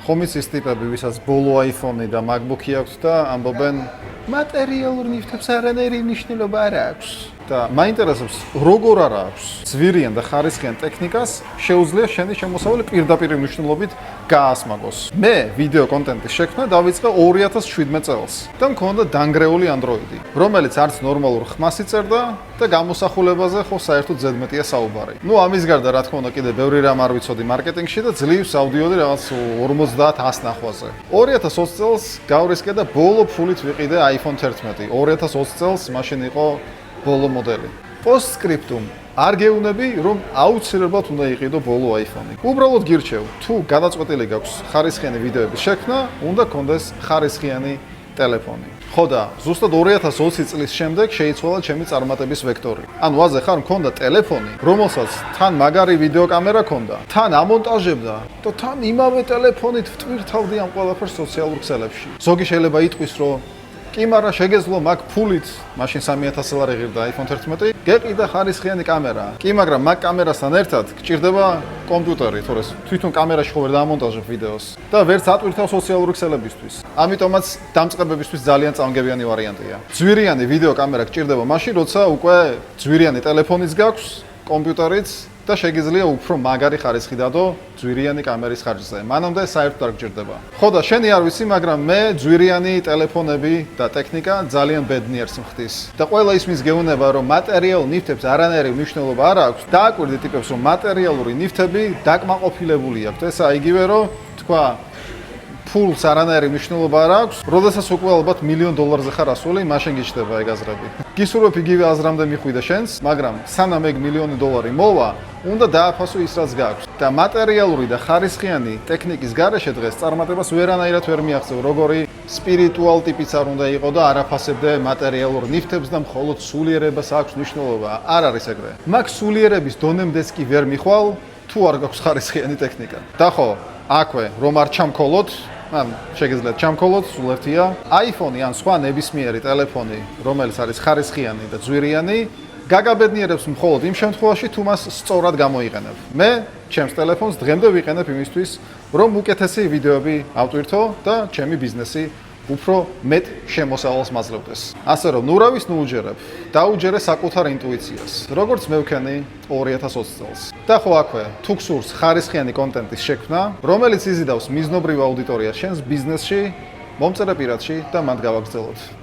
ხომ იცის ტიპები, ვისაც ბოლო iPhone-ი და MacBook-ი აქვს და ამბობენ მატერიალურ ნივთებს არანაირი მნიშვნელობა არ აქვს. და მაინტერესებს, როგორ არ აქვს ძვირიან და ხარისხიან ტექნიკას შეუძლია შენი შემოსავალი პირდაპირ მნიშვნელობით გაასმაგოს. მე ვიდეო კონტენტის შექმნა დავიწყე 2017 წელს და მქონდა დანგრეული Android-ი, რომელიც არც ნორმალურ ხმას იწერდა და გამოსახულებაზე ხო საერთოდ ზედმეტია საუბარი. ნუ ამის გარდა რა თქმა უნდა კიდე ბევრი რამ არ ვიცოდი მარკეტინგში და ძლივს ავდიოდი რაღაც 50-100 ნახვაზე. 2020 წელს გავრისკე და ბოლო ფულით ვიყიდე iPhone 11. 2020 წელს მაშინ იყო ბოლო მოდელი. Postscriptum არ გეუბნები, რომ აუცილებლად უნდა იყიდო ბოლო iPhone-ი. უბრალოდ გირჩევ, თუ გადაწყვეტილი გაქვს ხარისხიანი ვიდეოების შექმნა, უნდა გქონდეს ხარისხიანი ტელეფონი. ხო და ზუსტად 2020 წლის შემდეგ შეიცვალა ჩემი წარმატების ვექტორი. ანუ ვაზე ხარ მქონდა ტელეფონი, რომელსაც თან მაგარი ვიდეო კამერა ქონდა, თან ამონტაჟებდა და თან იმავე ტელეფონით ვტვირთავდი ამ ყველაფერს სოციალურ ქსელებში. ზოგი შეიძლება იტყვის, რომ კი, მაგრამ შეგეძლო მაგ ფულით, მაშინ 3000 ლარი ღირდა iPhone 11, გეყიდა ხარისხიანი კამერა. კი, მაგრამ მაგ კამერასთან ერთად გჭირდება კომპიუტერი, თორე თვითონ კამერაში ხო ვერ დაამონტაჟებ ვიდეოს და ვერც ატვირთავ სოციალური ქსელებისთვის. ამიტომაც დამწყებებისთვის ძალიან წამგებიანი ვარიანტია. ძვირიანი ვიდეო კამერა გჭირდება მაშინ, როცა უკვე ძვირიანი ტელეფონიც გაქვს, კომპიუტერიც და შეგიძლია უფრო მაგარი ხარისხი დადო ძვირიანი კამერის ხარჯზე. მანამდე საერთოდ არ გჭირდება. ხო და შენი არ ვიცი, მაგრამ მე ძვირიანი ტელეფონები და ტექნიკა ძალიან ბედნიერს მხდის. და ყველა ისმის გეუბნება, რომ მატერიალურ ნივთებს არანაირი მნიშვნელობა არ აქვს, დააკვირდი ტიპებს, რომ მატერიალური ნივთები დაკმაყოფილებული აქვთ. ესა იგივე, რომ თქვა ფულს არანაირი მნიშვნელობა არ აქვს, როდესაც უკვე ალბათ $1,000,000-ზე ხარ ასული, მაშინ გიჩნდება ეგ აზრები. გისურვებ იგივე აზრამდე მიხვიდე შენს, მაგრამ სანამ ეგ $1,000,000 მოვა, უნდა დააფასო ის რაც გაქვს. და მატერიალური და ხარისხიანი ტექნიკის გარეშე დღეს წარმატებას ვერანაირად ვერ მიაღწევ, როგორი სპირიტუალ ტიპიც არ უნდა იყო და არ აფასებდე მატერიალურ ნივთებს და მხოლოდ სულიერებას აქვს მნიშვნელობა. არ არის ეგრე. მაგ სულიერების დონემდეც კი ვერ მიხვალ, თუ არ გაქვს ხარისხიანი ტექნიკა. და ხო, აქვე რომ არ ჩამქოლოთ, ან შეგიძლიათ ჩამქოლოთ, სულ ერთია. iPhone-ი ან სხვა ნებისმიერი ტელეფონი, რომელიც არის ხარისხიანი და ძვირიანი, გაგაბედნიერებს მხოლოდ იმ შემთხვევაში, თუ მას სწორად გამოიყენებ. მე ჩემს ტელეფონს დღემდე ვიყენებ იმისთვის, რომ უკეთესი ვიდეოები ავტვირთო და ჩემი ბიზნესი უფრო მეტ შემოსავალს მაძლევდეს. ასე რომ ნურავის ნუუჯერებ, დაუჯერე საკუთარ ინტუიციას, როგორც მე ვქენი 2020 წელს. და ხო აქვე, თუ გსურს ხარისხიანი კონტენტის შექმნა, რომელიც იზიდავს მიზნობრივ აუდიტორიას შენს ბიზნესში, მომწერე პირადში და მათ გავაგრძელოთ.